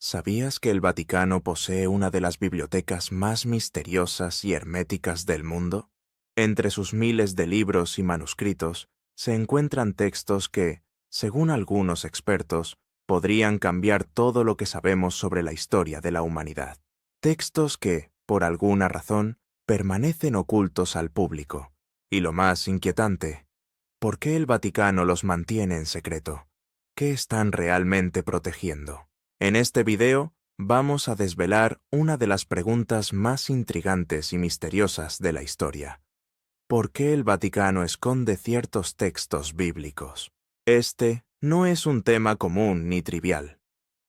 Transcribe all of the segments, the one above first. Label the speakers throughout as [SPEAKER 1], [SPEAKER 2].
[SPEAKER 1] ¿Sabías que el Vaticano posee una de las bibliotecas más misteriosas y herméticas del mundo? Entre sus miles de libros y manuscritos se encuentran textos que, según algunos expertos, podrían cambiar todo lo que sabemos sobre la historia de la humanidad. Textos que, por alguna razón, permanecen ocultos al público. Y lo más inquietante, ¿por qué el Vaticano los mantiene en secreto? ¿Qué están realmente protegiendo? En este video vamos a desvelar una de las preguntas más intrigantes y misteriosas de la historia. ¿Por qué el Vaticano esconde ciertos textos bíblicos? Este no es un tema común ni trivial.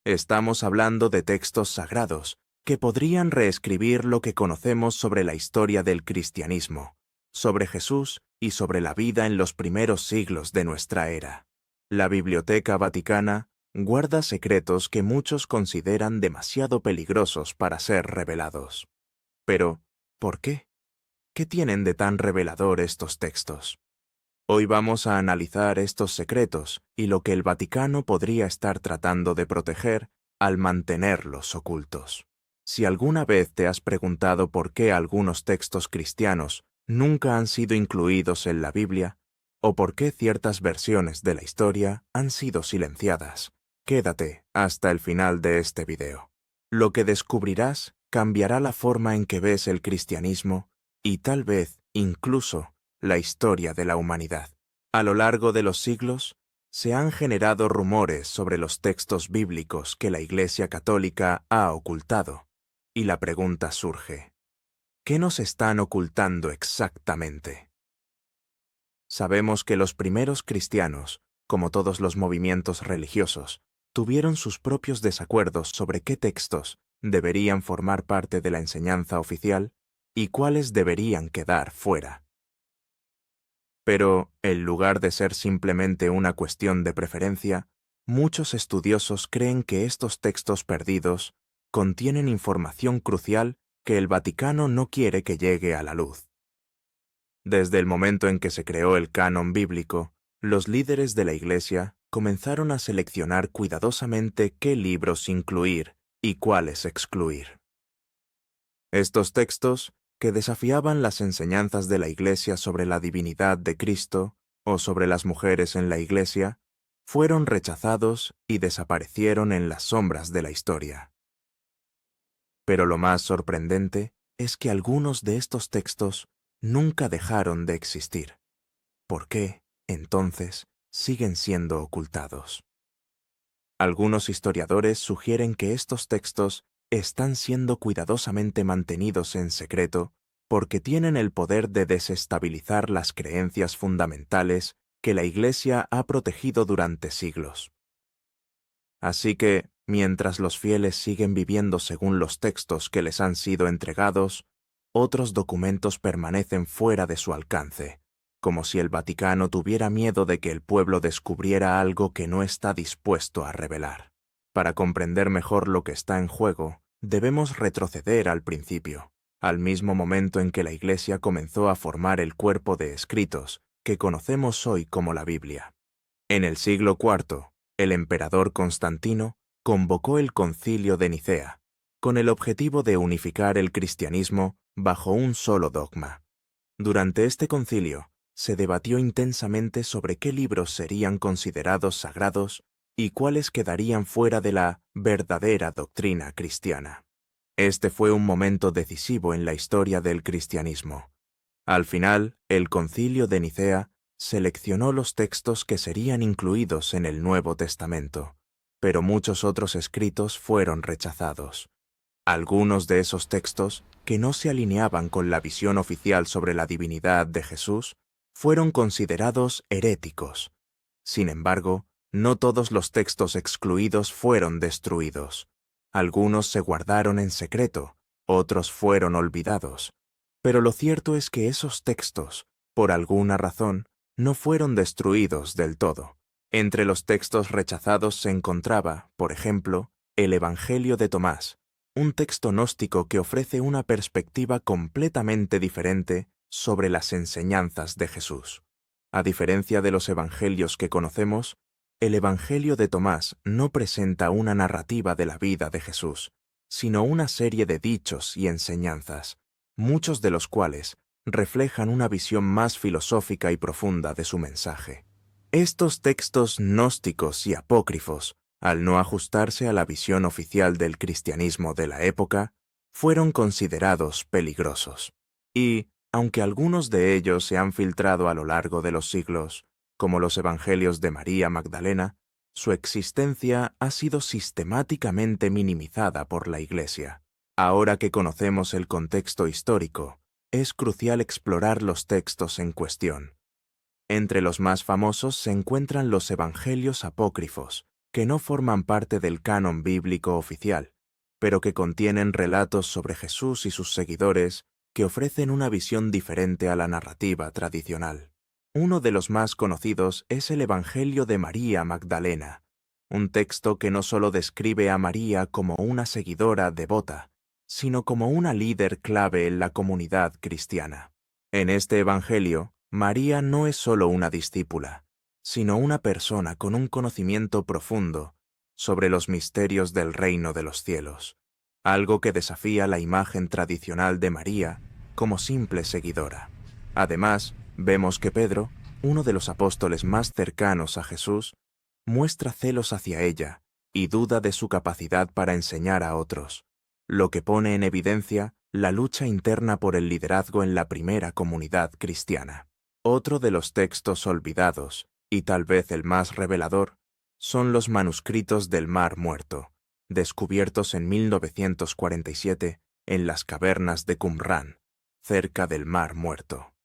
[SPEAKER 1] Estamos hablando de textos sagrados que podrían reescribir lo que conocemos sobre la historia del cristianismo, sobre Jesús y sobre la vida en los primeros siglos de nuestra era. La Biblioteca Vaticana guarda secretos que muchos consideran demasiado peligrosos para ser revelados. Pero, ¿por qué? ¿Qué tienen de tan revelador estos textos? Hoy vamos a analizar estos secretos y lo que el Vaticano podría estar tratando de proteger al mantenerlos ocultos. Si alguna vez te has preguntado por qué algunos textos cristianos nunca han sido incluidos en la Biblia, o por qué ciertas versiones de la historia han sido silenciadas, quédate hasta el final de este video. Lo que descubrirás cambiará la forma en que ves el cristianismo y tal vez, incluso, la historia de la humanidad. A lo largo de los siglos, se han generado rumores sobre los textos bíblicos que la Iglesia Católica ha ocultado. Y la pregunta surge: ¿qué nos están ocultando exactamente? Sabemos que los primeros cristianos, como todos los movimientos religiosos, tuvieron sus propios desacuerdos sobre qué textos deberían formar parte de la enseñanza oficial y cuáles deberían quedar fuera. Pero, en lugar de ser simplemente una cuestión de preferencia, muchos estudiosos creen que estos textos perdidos contienen información crucial que el Vaticano no quiere que llegue a la luz. Desde el momento en que se creó el canon bíblico, los líderes de la Iglesia comenzaron a seleccionar cuidadosamente qué libros incluir y cuáles excluir. Estos textos, que desafiaban las enseñanzas de la Iglesia sobre la divinidad de Cristo o sobre las mujeres en la Iglesia, fueron rechazados y desaparecieron en las sombras de la historia. Pero lo más sorprendente es que algunos de estos textos nunca dejaron de existir. ¿Por qué, entonces, siguen siendo ocultados? Algunos historiadores sugieren que estos textos están siendo cuidadosamente mantenidos en secreto porque tienen el poder de desestabilizar las creencias fundamentales que la Iglesia ha protegido durante siglos. Así que, mientras los fieles siguen viviendo según los textos que les han sido entregados, otros documentos permanecen fuera de su alcance, como si el Vaticano tuviera miedo de que el pueblo descubriera algo que no está dispuesto a revelar. Para comprender mejor lo que está en juego, debemos retroceder al principio, al mismo momento en que la Iglesia comenzó a formar el cuerpo de escritos que conocemos hoy como la Biblia. En el siglo IV, el emperador Constantino convocó el Concilio de Nicea, con el objetivo de unificar el cristianismo bajo un solo dogma. Durante este concilio, se debatió intensamente sobre qué libros serían considerados sagrados y cuáles quedarían fuera de la verdadera doctrina cristiana. Este fue un momento decisivo en la historia del cristianismo. Al final, el Concilio de Nicea seleccionó los textos que serían incluidos en el Nuevo Testamento, pero muchos otros escritos fueron rechazados. Algunos de esos textos, que no se alineaban con la visión oficial sobre la divinidad de Jesús, fueron considerados heréticos. Sin embargo, no todos los textos excluidos fueron destruidos. Algunos se guardaron en secreto, otros fueron olvidados. Pero lo cierto es que esos textos, por alguna razón, no fueron destruidos del todo. Entre los textos rechazados se encontraba, por ejemplo, el Evangelio de Tomás, un texto gnóstico que ofrece una perspectiva completamente diferente sobre las enseñanzas de Jesús. A diferencia de los evangelios que conocemos, El Evangelio de Tomás no presenta una narrativa de la vida de Jesús, sino una serie de dichos y enseñanzas, muchos de los cuales reflejan una visión más filosófica y profunda de su mensaje. Estos textos gnósticos y apócrifos, al no ajustarse a la visión oficial del cristianismo de la época, fueron considerados peligrosos. Y, aunque algunos de ellos se han filtrado a lo largo de los siglos, como los Evangelios de María Magdalena, su existencia ha sido sistemáticamente minimizada por la Iglesia. Ahora que conocemos el contexto histórico, es crucial explorar los textos en cuestión. Entre los más famosos se encuentran los Evangelios apócrifos, que no forman parte del canon bíblico oficial, pero que contienen relatos sobre Jesús y sus seguidores que ofrecen una visión diferente a la narrativa tradicional. Uno de los más conocidos es el Evangelio de María Magdalena, un texto que no solo describe a María como una seguidora devota, sino como una líder clave en la comunidad cristiana. En este Evangelio, María no es solo una discípula, sino una persona con un conocimiento profundo sobre los misterios del reino de los cielos, algo que desafía la imagen tradicional de María como simple seguidora. Además, vemos que Pedro, uno de los apóstoles más cercanos a Jesús, muestra celos hacia ella y duda de su capacidad para enseñar a otros, lo que pone en evidencia la lucha interna por el liderazgo en la primera comunidad cristiana. Otro de los textos olvidados, y tal vez el más revelador, son los manuscritos del Mar Muerto, descubiertos en 1947 en las cavernas de Qumrán, cerca del Mar Muerto.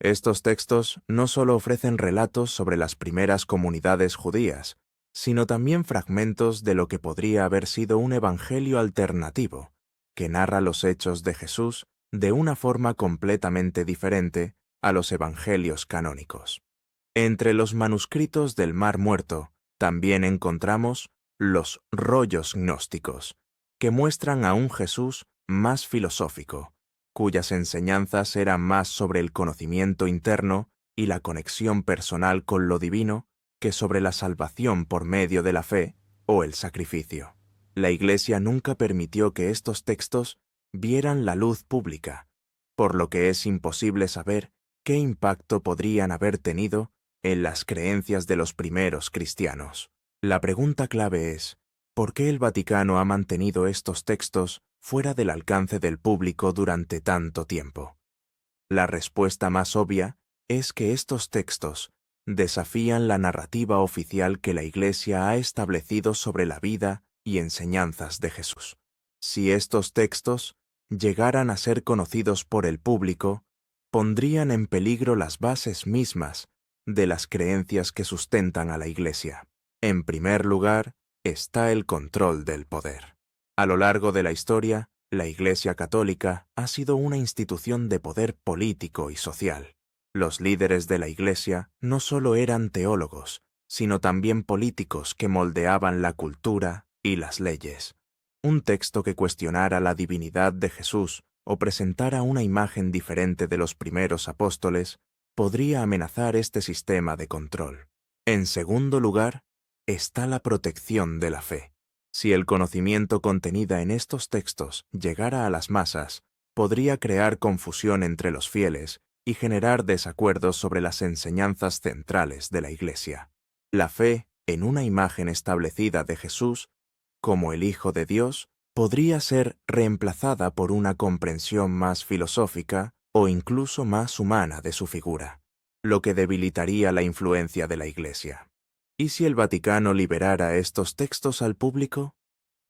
[SPEAKER 1] Estos textos no solo ofrecen relatos sobre las primeras comunidades judías, sino también fragmentos de lo que podría haber sido un evangelio alternativo, que narra los hechos de Jesús de una forma completamente diferente a los evangelios canónicos. Entre los manuscritos del Mar Muerto también encontramos los rollos gnósticos, que muestran a un Jesús más filosófico, cuyas enseñanzas eran más sobre el conocimiento interno y la conexión personal con lo divino que sobre la salvación por medio de la fe o el sacrificio. La Iglesia nunca permitió que estos textos vieran la luz pública, por lo que es imposible saber qué impacto podrían haber tenido en las creencias de los primeros cristianos. La pregunta clave es, ¿por qué el Vaticano ha mantenido estos textos fuera del alcance del público durante tanto tiempo? La respuesta más obvia es que estos textos desafían la narrativa oficial que la Iglesia ha establecido sobre la vida y enseñanzas de Jesús. Si estos textos llegaran a ser conocidos por el público, pondrían en peligro las bases mismas de las creencias que sustentan a la Iglesia. En primer lugar, está el control del poder. A lo largo de la historia, la Iglesia Católica ha sido una institución de poder político y social. Los líderes de la Iglesia no solo eran teólogos, sino también políticos que moldeaban la cultura y las leyes. Un texto que cuestionara la divinidad de Jesús o presentara una imagen diferente de los primeros apóstoles podría amenazar este sistema de control. En segundo lugar, está la protección de la fe. Si el conocimiento contenido en estos textos llegara a las masas, podría crear confusión entre los fieles y generar desacuerdos sobre las enseñanzas centrales de la Iglesia. La fe en una imagen establecida de Jesús, como el Hijo de Dios, podría ser reemplazada por una comprensión más filosófica o incluso más humana de su figura, lo que debilitaría la influencia de la Iglesia. ¿Y si el Vaticano liberara estos textos al público?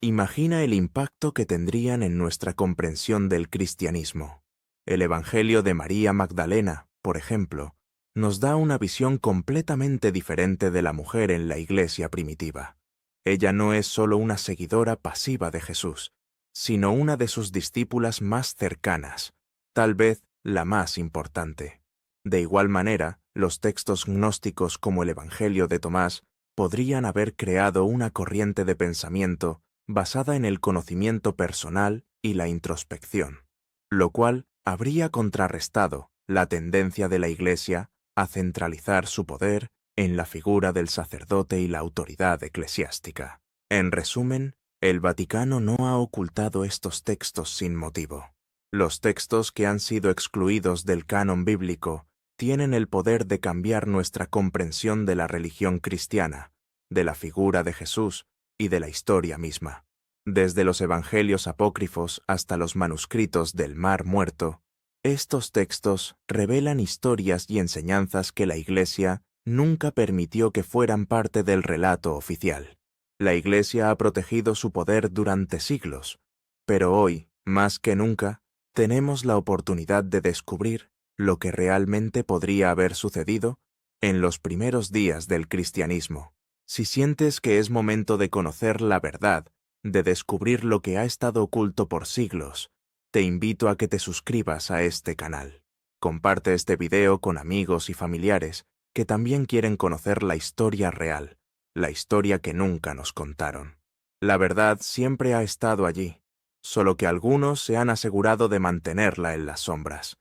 [SPEAKER 1] Imagina el impacto que tendrían en nuestra comprensión del cristianismo. El Evangelio de María Magdalena, por ejemplo, nos da una visión completamente diferente de la mujer en la Iglesia primitiva. Ella no es solo una seguidora pasiva de Jesús, sino una de sus discípulas más cercanas, tal vez la más importante. De igual manera, los textos gnósticos como el Evangelio de Tomás podrían haber creado una corriente de pensamiento basada en el conocimiento personal y la introspección, lo cual habría contrarrestado la tendencia de la Iglesia a centralizar su poder en la figura del sacerdote y la autoridad eclesiástica. En resumen, el Vaticano no ha ocultado estos textos sin motivo. Los textos que han sido excluidos del canon bíblico tienen el poder de cambiar nuestra comprensión de la religión cristiana, de la figura de Jesús y de la historia misma. Desde los evangelios apócrifos hasta los manuscritos del Mar Muerto, estos textos revelan historias y enseñanzas que la Iglesia nunca permitió que fueran parte del relato oficial. La Iglesia ha protegido su poder durante siglos, pero hoy, más que nunca, tenemos la oportunidad de descubrir lo que realmente podría haber sucedido en los primeros días del cristianismo. Si sientes que es momento de conocer la verdad, de descubrir lo que ha estado oculto por siglos, te invito a que te suscribas a este canal. Comparte este video con amigos y familiares que también quieren conocer la historia real, la historia que nunca nos contaron. La verdad siempre ha estado allí, solo que algunos se han asegurado de mantenerla en las sombras.